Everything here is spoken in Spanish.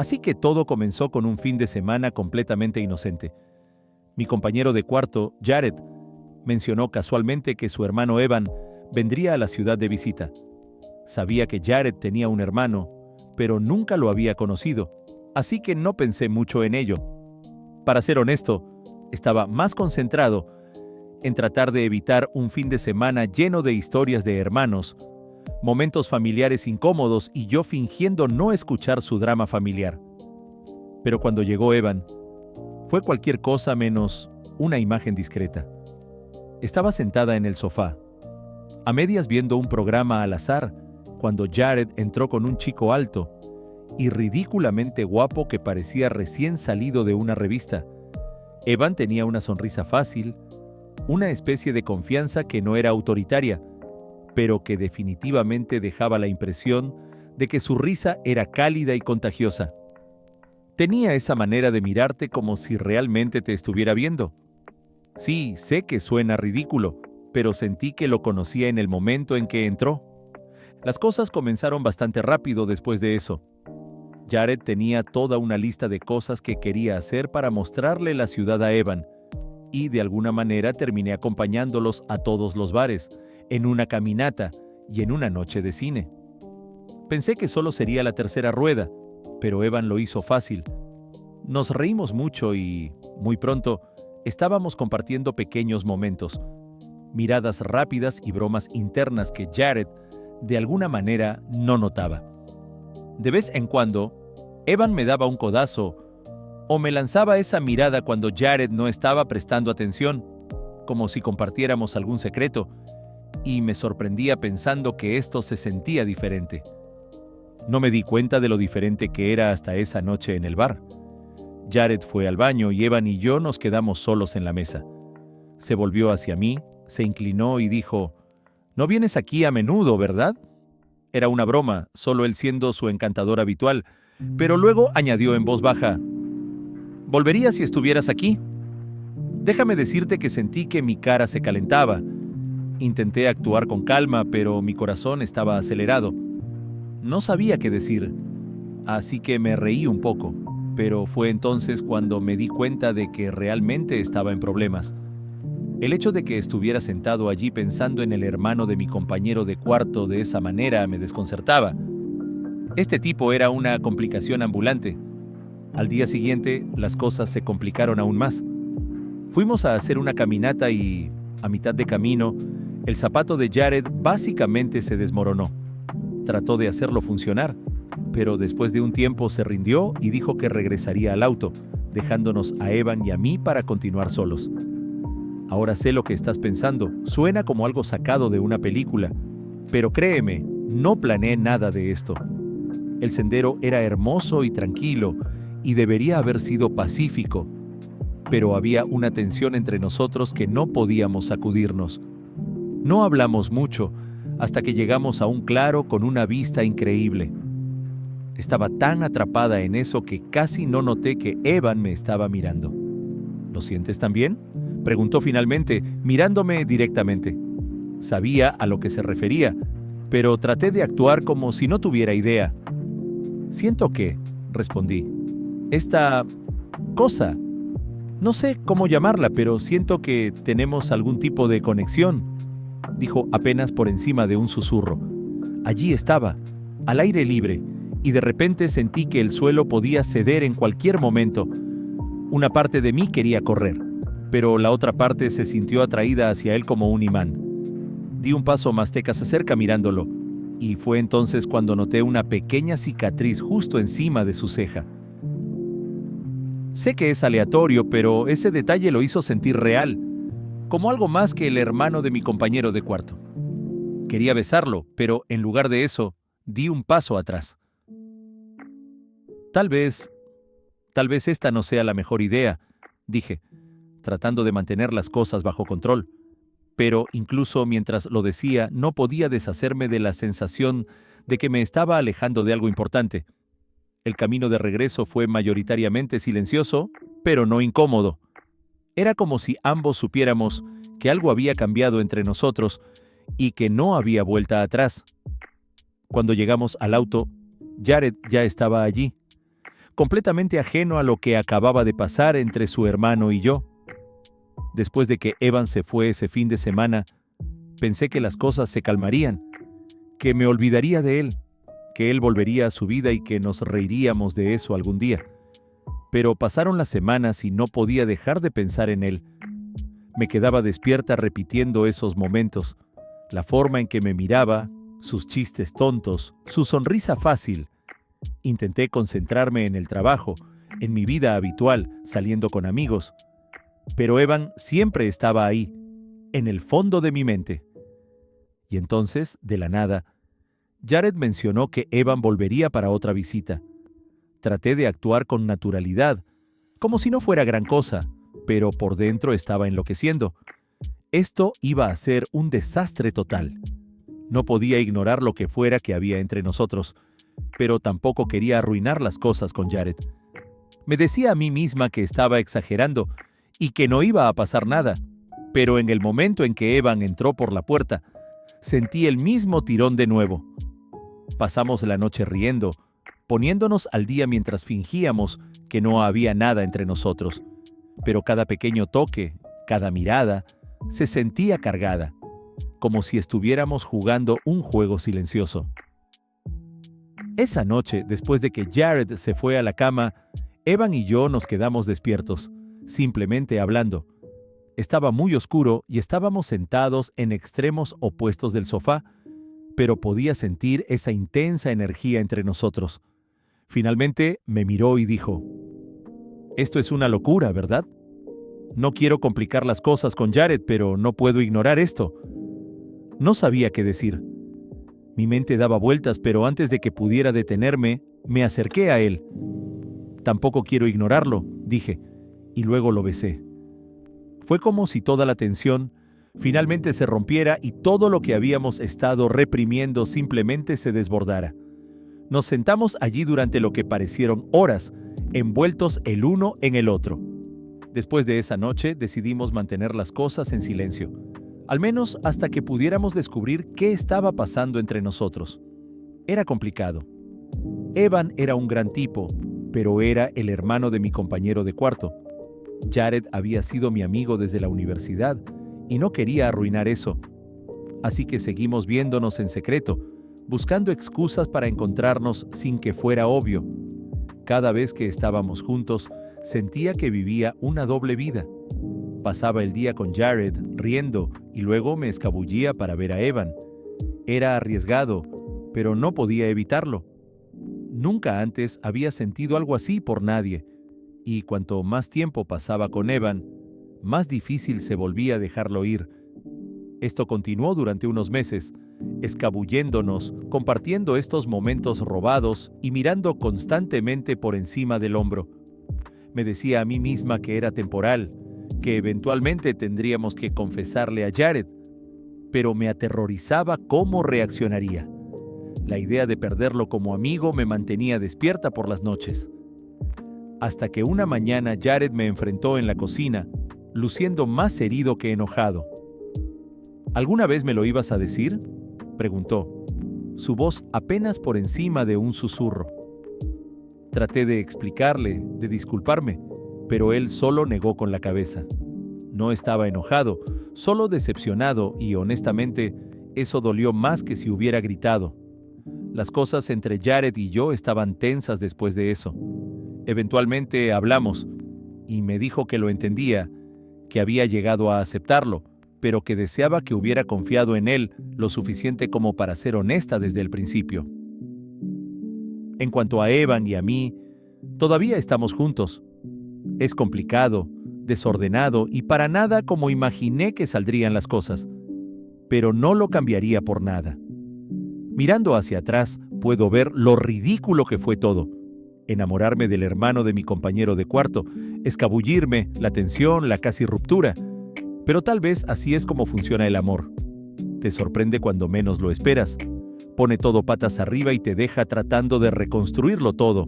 Así que todo comenzó con un fin de semana completamente inocente. Mi compañero de cuarto, Jared, mencionó casualmente que su hermano Evan vendría a la ciudad de visita. Sabía que Jared tenía un hermano, pero nunca lo había conocido, así que no pensé mucho en ello. Para ser honesto, estaba más concentrado en tratar de evitar un fin de semana lleno de historias de hermanos, momentos familiares incómodos y yo fingiendo no escuchar su drama familiar. Pero cuando llegó Evan, fue cualquier cosa menos una imagen discreta. Estaba sentada en el sofá, a medias viendo un programa al azar, cuando Jared entró con un chico alto y ridículamente guapo que parecía recién salido de una revista. Evan tenía una sonrisa fácil, una especie de confianza que no era autoritaria, pero que definitivamente dejaba la impresión de que su risa era cálida y contagiosa. Tenía esa manera de mirarte como si realmente te estuviera viendo. Sí, sé que suena ridículo, pero sentí que lo conocía en el momento en que entró. Las cosas comenzaron bastante rápido después de eso. Jared tenía toda una lista de cosas que quería hacer para mostrarle la ciudad a Evan, y de alguna manera terminé acompañándolos a todos los bares, en una caminata y en una noche de cine. Pensé que solo sería la tercera rueda, pero Evan lo hizo fácil. Nos reímos mucho y, muy pronto, estábamos compartiendo pequeños momentos, miradas rápidas y bromas internas que Jared, de alguna manera, no notaba. De vez en cuando, Evan me daba un codazo o me lanzaba esa mirada cuando Jared no estaba prestando atención, como si compartiéramos algún secreto, y me sorprendía pensando que esto se sentía diferente. No me di cuenta de lo diferente que era hasta esa noche en el bar. Jared fue al baño y Evan y yo nos quedamos solos en la mesa. Se volvió hacia mí, se inclinó y dijo: «No vienes aquí a menudo, ¿verdad?». Era una broma, solo él siendo su encantador habitual, pero luego añadió en voz baja: «Volvería si estuvieras aquí». Déjame decirte que sentí que mi cara se calentaba. Intenté actuar con calma, pero mi corazón estaba acelerado. No sabía qué decir, así que me reí un poco, pero fue entonces cuando me di cuenta de que realmente estaba en problemas. El hecho de que estuviera sentado allí pensando en el hermano de mi compañero de cuarto de esa manera me desconcertaba. Este tipo era una complicación ambulante. Al día siguiente, las cosas se complicaron aún más. Fuimos a hacer una caminata y, a mitad de camino, el zapato de Jared básicamente se desmoronó. Trató de hacerlo funcionar, pero después de un tiempo se rindió y dijo que regresaría al auto, dejándonos a Evan y a mí para continuar solos. Ahora sé lo que estás pensando, suena como algo sacado de una película, pero créeme, no planeé nada de esto. El sendero era hermoso y tranquilo, y debería haber sido pacífico, pero había una tensión entre nosotros que no podíamos sacudirnos. No hablamos mucho, hasta que llegamos a un claro con una vista increíble. Estaba tan atrapada en eso que casi no noté que Evan me estaba mirando. ¿Lo sientes también?, preguntó finalmente, mirándome directamente. Sabía a lo que se refería, pero traté de actuar como si no tuviera idea. «Siento que», respondí, «esta cosa, no sé cómo llamarla, pero siento que tenemos algún tipo de conexión», dijo apenas por encima de un susurro. Allí estaba, al aire libre, y de repente sentí que el suelo podía ceder en cualquier momento. Una parte de mí quería correr, pero la otra parte se sintió atraída hacia él como un imán. Di un paso más cerca mirándolo, y fue entonces cuando noté una pequeña cicatriz justo encima de su ceja. Sé que es aleatorio, pero ese detalle lo hizo sentir real, como algo más que el hermano de mi compañero de cuarto. Quería besarlo, pero en lugar de eso, di un paso atrás. Tal vez esta no sea la mejor idea, dije, tratando de mantener las cosas bajo control. Pero incluso mientras lo decía, no podía deshacerme de la sensación de que me estaba alejando de algo importante. El camino de regreso fue mayoritariamente silencioso, pero no incómodo. Era como si ambos supiéramos que algo había cambiado entre nosotros y que no había vuelta atrás. Cuando llegamos al auto, Jared ya estaba allí. completamente ajeno a lo que acababa de pasar entre su hermano y yo. Después de que Evan se fue ese fin de semana, pensé que las cosas se calmarían, que me olvidaría de él, que él volvería a su vida y que nos reiríamos de eso algún día. Pero pasaron las semanas y no podía dejar de pensar en él. Me quedaba despierta repitiendo esos momentos, la forma en que me miraba, sus chistes tontos, su sonrisa fácil. Intenté concentrarme en el trabajo, en mi vida habitual, saliendo con amigos. Pero Evan siempre estaba ahí, en el fondo de mi mente. Y entonces, de la nada, Jared mencionó que Evan volvería para otra visita. Traté de actuar con naturalidad, como si no fuera gran cosa, pero por dentro estaba enloqueciendo. Esto iba a ser un desastre total. No podía ignorar lo que fuera que había entre nosotros, pero tampoco quería arruinar las cosas con Jared. Me decía a mí misma que estaba exagerando y que no iba a pasar nada, pero en el momento en que Evan entró por la puerta, sentí el mismo tirón de nuevo. Pasamos la noche riendo, poniéndonos al día mientras fingíamos que no había nada entre nosotros. Pero cada pequeño toque, cada mirada, se sentía cargada, como si estuviéramos jugando un juego silencioso. Esa noche, después de que Jared se fue a la cama, Evan y yo nos quedamos despiertos, simplemente hablando. Estaba muy oscuro y estábamos sentados en extremos opuestos del sofá, pero podía sentir esa intensa energía entre nosotros. Finalmente me miró y dijo: «Esto es una locura, ¿verdad? No quiero complicar las cosas con Jared, pero no puedo ignorar esto». No sabía qué decir. Mi mente daba vueltas, pero antes de que pudiera detenerme, me acerqué a él. «Tampoco quiero ignorarlo», dije, y luego lo besé. Fue como si toda la tensión finalmente se rompiera y todo lo que habíamos estado reprimiendo simplemente se desbordara. Nos sentamos allí durante lo que parecieron horas, envueltos el uno en el otro. Después de esa noche decidimos mantener las cosas en silencio, al menos hasta que pudiéramos descubrir qué estaba pasando entre nosotros. Era complicado. Evan era un gran tipo, pero era el hermano de mi compañero de cuarto. Jared había sido mi amigo desde la universidad y no quería arruinar eso. Así que seguimos viéndonos en secreto, buscando excusas para encontrarnos sin que fuera obvio. Cada vez que estábamos juntos, sentía que vivía una doble vida. Pasaba el día con Jared, riendo, y luego me escabullía para ver a Evan. Era arriesgado, pero no podía evitarlo. Nunca antes había sentido algo así por nadie, y cuanto más tiempo pasaba con Evan, más difícil se volvía dejarlo ir. Esto continuó durante unos meses, escabulléndonos, compartiendo estos momentos robados y mirando constantemente por encima del hombro. Me decía a mí misma que era temporal, que eventualmente tendríamos que confesarle a Jared, pero me aterrorizaba cómo reaccionaría. La idea de perderlo como amigo me mantenía despierta por las noches. Hasta que una mañana Jared me enfrentó en la cocina, luciendo más herido que enojado. «¿Alguna vez me lo ibas a decir?», preguntó, su voz apenas por encima de un susurro. Traté de explicarle, de disculparme, pero él solo negó con la cabeza. No estaba enojado, solo decepcionado y, honestamente, eso dolió más que si hubiera gritado. Las cosas entre Jared y yo estaban tensas después de eso. Eventualmente hablamos, y me dijo que lo entendía, que había llegado a aceptarlo, pero que deseaba que hubiera confiado en él lo suficiente como para ser honesta desde el principio. En cuanto a Evan y a mí, todavía estamos juntos. Es complicado, desordenado y para nada como imaginé que saldrían las cosas, pero no lo cambiaría por nada. Mirando hacia atrás, puedo ver lo ridículo que fue todo. Enamorarme del hermano de mi compañero de cuarto, escabullirme, la tensión, la casi ruptura. Pero tal vez así es como funciona el amor. Te sorprende cuando menos lo esperas. Pone todo patas arriba y te deja tratando de reconstruirlo todo.